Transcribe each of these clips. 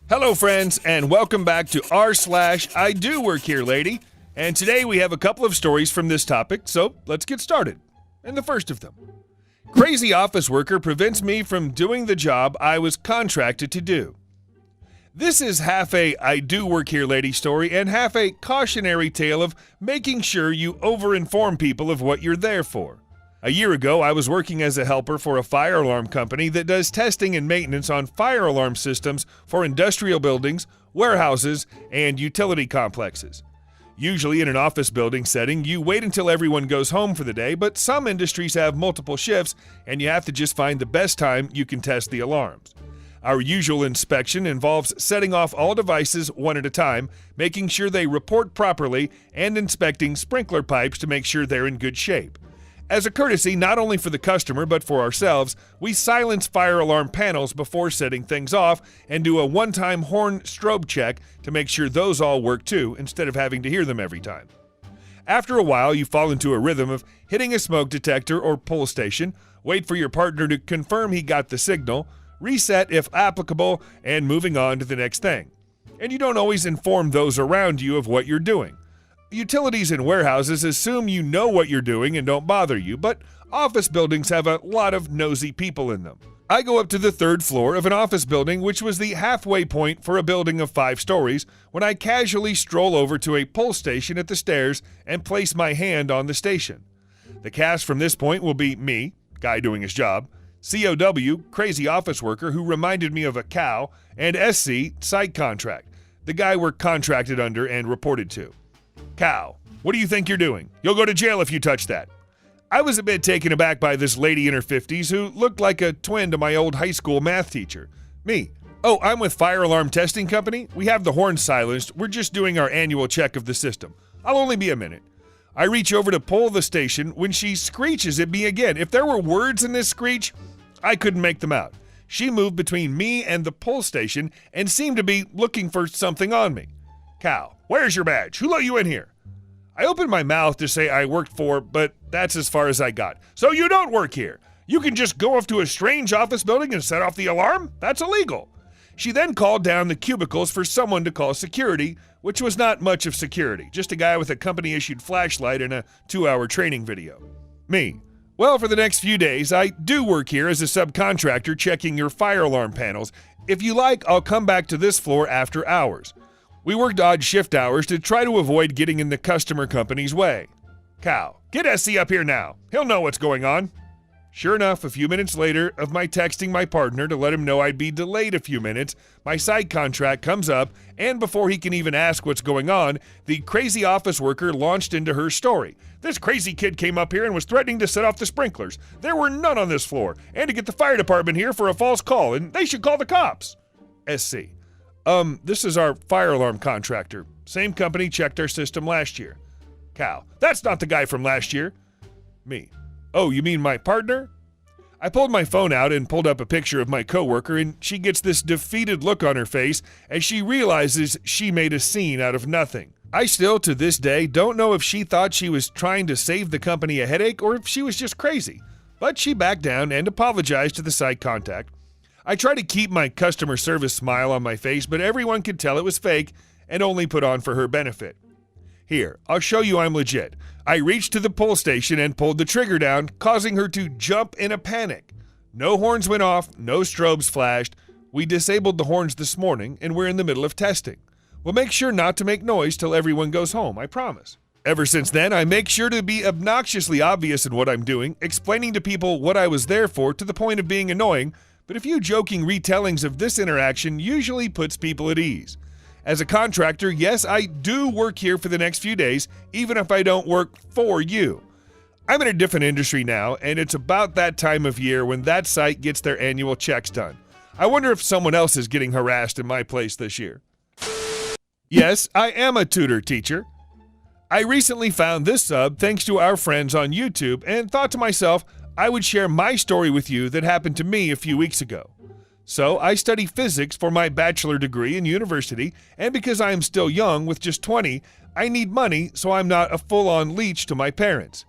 Hello friends, and welcome back to r/IDOWorkHereLady. And today we have a couple of stories from this topic, so let's get started. And the first of them. Crazy office worker prevents me from doing the job I was contracted to do. This is half a I do work here lady story and half a cautionary tale of making sure you over-inform people of what you're there for. A year ago, I was working as a helper for a fire alarm company that does testing and maintenance on fire alarm systems for industrial buildings, warehouses, and utility complexes. Usually in an office building setting, you wait until everyone goes home for the day, but some industries have multiple shifts and you have to just find the best time you can test the alarms. Our usual inspection involves setting off all devices one at a time, making sure they report properly, and inspecting sprinkler pipes to make sure they're in good shape. As a courtesy, not only for the customer but for ourselves, we silence fire alarm panels before setting things off and do a one-time horn strobe check to make sure those all work too, instead of having to hear them every time. After a while, you fall into a rhythm of hitting a smoke detector or pull station, wait for your partner to confirm he got the signal, reset if applicable, and moving on to the next thing. And you don't always inform those around you of what you're doing. Utilities and warehouses assume you know what you're doing and don't bother you, but office buildings have a lot of nosy people in them. I go up to the third floor of an office building, which was the halfway point for a building of 5 stories, when I casually stroll over to a pull station at the stairs and place my hand on the station. The cast from this point will be me, guy doing his job, COW, crazy office worker who reminded me of a cow, and SC, site contract, the guy we're contracted under and reported to. Cow, what do you think you're doing? You'll go to jail if you touch that. I was a bit taken aback by this lady in her 50s who looked like a twin to my old high school math teacher. Me. Oh, I'm with Fire Alarm Testing Company. We have the horn silenced. We're just doing our annual check of the system. I'll only be a minute. I reach over to pull the station when she screeches at me again. If there were words in this screech, I couldn't make them out. She moved between me and the pull station and seemed to be looking for something on me. Cow, where's your badge? Who let you in here? I opened my mouth to say I worked for, but that's as far as I got. So you don't work here. You can just go off to a strange office building and set off the alarm? That's illegal. She then called down the cubicles for someone to call security, which was not much of security, just a guy with a company-issued flashlight and a 2-hour training video. Me. Well, for the next few days, I do work here as a subcontractor checking your fire alarm panels. If you like, I'll come back to this floor after hours. We worked odd shift hours to try to avoid getting in the customer company's way. Cow, get SC up here now. He'll know what's going on. Sure enough, a few minutes later, of my texting my partner to let him know I'd be delayed a few minutes, my site contract comes up, and before he can even ask what's going on, the crazy office worker launched into her story. This crazy kid came up here and was threatening to set off the sprinklers. There were none on this floor, and to get the fire department here for a false call, and they should call the cops. SC. This is our fire alarm contractor. Same company checked our system last year. Cow, that's not the guy from last year. Me. Oh, you mean my partner? I pulled my phone out and pulled up a picture of my coworker, and she gets this defeated look on her face as she realizes she made a scene out of nothing. I still, to this day, don't know if she thought she was trying to save the company a headache or if she was just crazy. But she backed down and apologized to the site contact. I tried to keep my customer service smile on my face, but everyone could tell it was fake and only put on for her benefit. Here, I'll show you I'm legit. I reached to the pull station and pulled the trigger down, causing her to jump in a panic. No horns went off, no strobes flashed. We disabled the horns this morning, and we're in the middle of testing. We'll make sure not to make noise till everyone goes home, I promise. Ever since then, I make sure to be obnoxiously obvious in what I'm doing, explaining to people what I was there for to the point of being annoying, but a few joking retellings of this interaction usually puts people at ease. As a contractor, yes, I do work here for the next few days, even if I don't work for you. I'm in a different industry now, and it's about that time of year when that site gets their annual checks done. I wonder if someone else is getting harassed in my place this year. Yes, I am a tutor teacher. I recently found this sub thanks to our friends on YouTube and thought to myself I would share my story with you that happened to me a few weeks ago. So I study physics for my bachelor degree in university, and because I am still young with just 20, I need money so I'm not a full-on leech to my parents.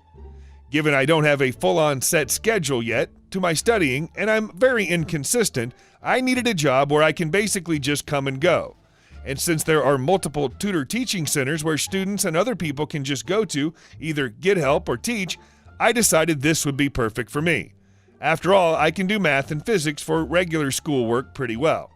Given I don't have a full-on set schedule yet, to my studying, and I'm very inconsistent, I needed a job where I can basically just come and go. And since there are multiple tutor teaching centers where students and other people can just go to, either get help or teach, I decided this would be perfect for me. After all, I can do math and physics for regular schoolwork pretty well.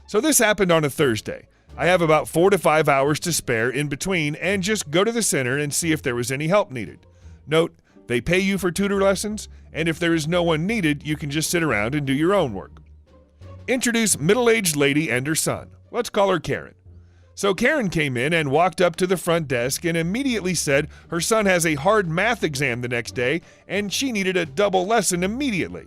So this happened on a Thursday. I have about 4 to 5 hours to spare in between and just go to the center and see if there was any help needed. Note, they pay you for tutor lessons, and if there is no one needed, you can just sit around and do your own work. Introduce middle-aged lady and her son. Let's call her Karen. So Karen came in and walked up to the front desk and immediately said her son has a hard math exam the next day and she needed a double lesson immediately.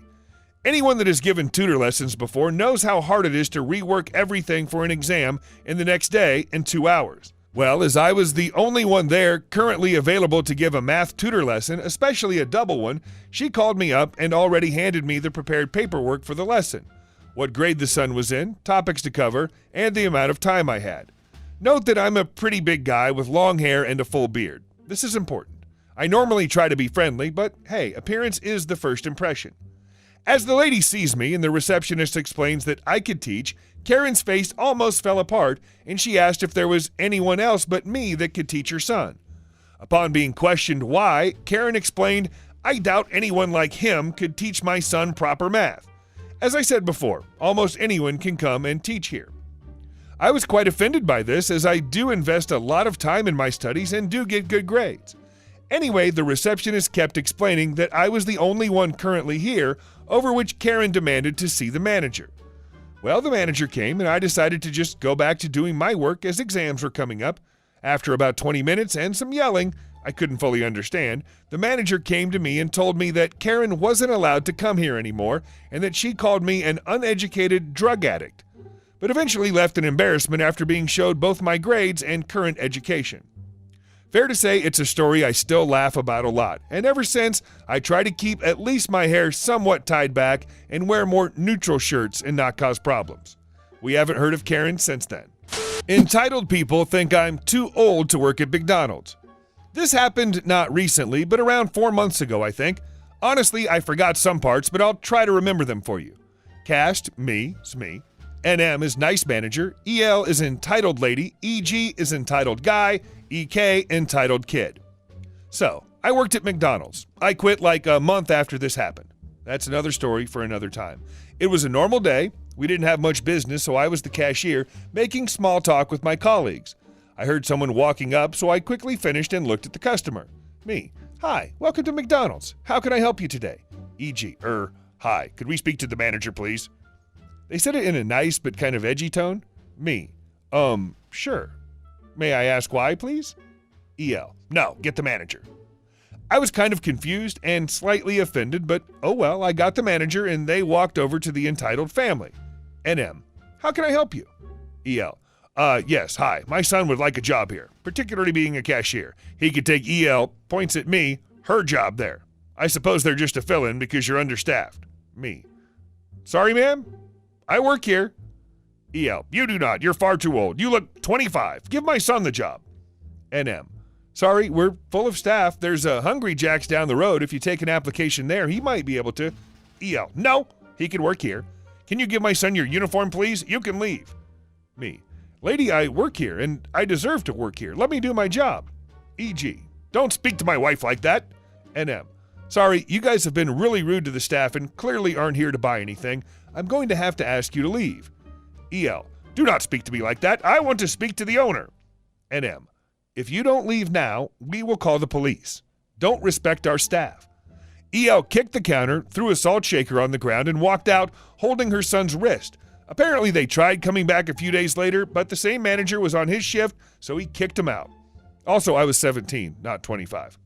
Anyone that has given tutor lessons before knows how hard it is to rework everything for an exam in the next day in 2 hours. Well, as I was the only one there currently available to give a math tutor lesson, especially a double one, she called me up and already handed me the prepared paperwork for the lesson, what grade the son was in, topics to cover, and the amount of time I had. Note that I'm a pretty big guy with long hair and a full beard. This is important. I normally try to be friendly, but hey, appearance is the first impression. As the lady sees me and the receptionist explains that I could teach, Karen's face almost fell apart and she asked if there was anyone else but me that could teach her son. Upon being questioned why, Karen explained, "I doubt anyone like him could teach my son proper math. As I said before, almost anyone can come and teach here." I was quite offended by this as I do invest a lot of time in my studies and do get good grades. Anyway, the receptionist kept explaining that I was the only one currently here, over which Karen demanded to see the manager. Well, the manager came and I decided to just go back to doing my work as exams were coming up. After about 20 minutes and some yelling, I couldn't fully understand, the manager came to me and told me that Karen wasn't allowed to come here anymore and that she called me an uneducated drug addict, but eventually left in embarrassment after being showed both my grades and current education. Fair to say it's a story I still laugh about a lot, and ever since, I try to keep at least my hair somewhat tied back and wear more neutral shirts and not cause problems. We haven't heard of Karen since then. Entitled people think I'm too old to work at McDonald's. This happened not recently, but around 4 months ago, I think. Honestly, I forgot some parts, but I'll try to remember them for you. Cast, me, it's me. NM is nice manager, EL is entitled lady, EG is entitled guy, EK entitled kid. So, I worked at McDonald's. I quit like a month after this happened. That's another story for another time. It was a normal day. We didn't have much business, so I was the cashier, making small talk with my colleagues. I heard someone walking up, so I quickly finished and looked at the customer. Me, "Hi, welcome to McDonald's. How can I help you today?" EG, "Hi, could we speak to the manager, please?" They said it in a nice but kind of edgy tone. Me, "Sure. May I ask why, please?" EL, "No, get the manager." I was kind of confused and slightly offended, but oh well, I got the manager and they walked over to the entitled family. NM, "How can I help you?" EL, Yes, hi, my son would like a job here, particularly being a cashier. He could take EL, points at me, her job there. I suppose they're just a fill-in because you're understaffed." Me, "Sorry, ma'am? I work here." EL, "You do not. You're far too old. You look 25. Give my son the job." NM, "Sorry, we're full of staff. There's a Hungry Jack's down the road. If you take an application there, he might be able to." EL, "No, he can work here. Can you give my son your uniform, please? You can leave." Me, "Lady, I work here, and I deserve to work here. Let me do my job." EG, "Don't speak to my wife like that." NM, "Sorry, you guys have been really rude to the staff and clearly aren't here to buy anything. I'm going to have to ask you to leave." EL, "Do not speak to me like that. I want to speak to the owner." NM, "If you don't leave now, we will call the police. Don't respect our staff." EL kicked the counter, threw a salt shaker on the ground, and walked out holding her son's wrist. Apparently, they tried coming back a few days later, but the same manager was on his shift, so he kicked him out. Also, I was 17, not 25.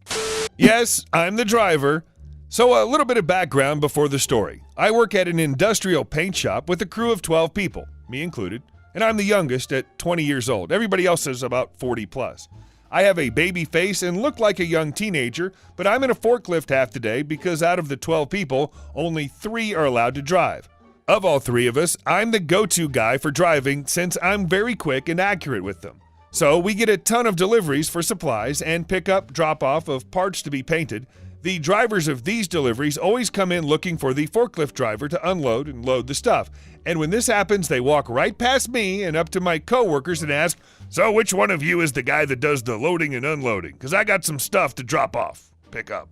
Yes, I'm the driver. So a little bit of background before the story. I work at an industrial paint shop with a crew of 12 people, me included, and I'm the youngest at 20 years old. Everybody else is about 40 plus. I have a baby face and look like a young teenager, but I'm in a forklift half the day because out of the 12 people, only 3 are allowed to drive. Of all 3 of us, I'm the go-to guy for driving since I'm very quick and accurate with them. So we get a ton of deliveries for supplies and pick up, drop off of parts to be painted. The drivers of these deliveries always come in looking for the forklift driver to unload and load the stuff. And when this happens, they walk right past me and up to my coworkers and ask, "So which one of you is the guy that does the loading and unloading? Because I got some stuff to drop off, pick up."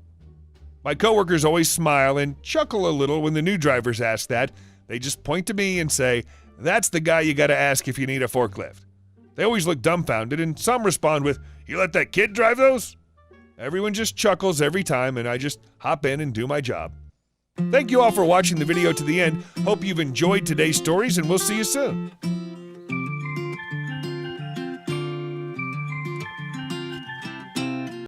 My coworkers always smile and chuckle a little when the new drivers ask that. They just point to me and say, "That's the guy you got to ask if you need a forklift." They always look dumbfounded, and some respond with, "You let that kid drive those?" Everyone just chuckles every time, and I just hop in and do my job. Thank you all for watching the video to the end. Hope you've enjoyed today's stories, and we'll see you soon.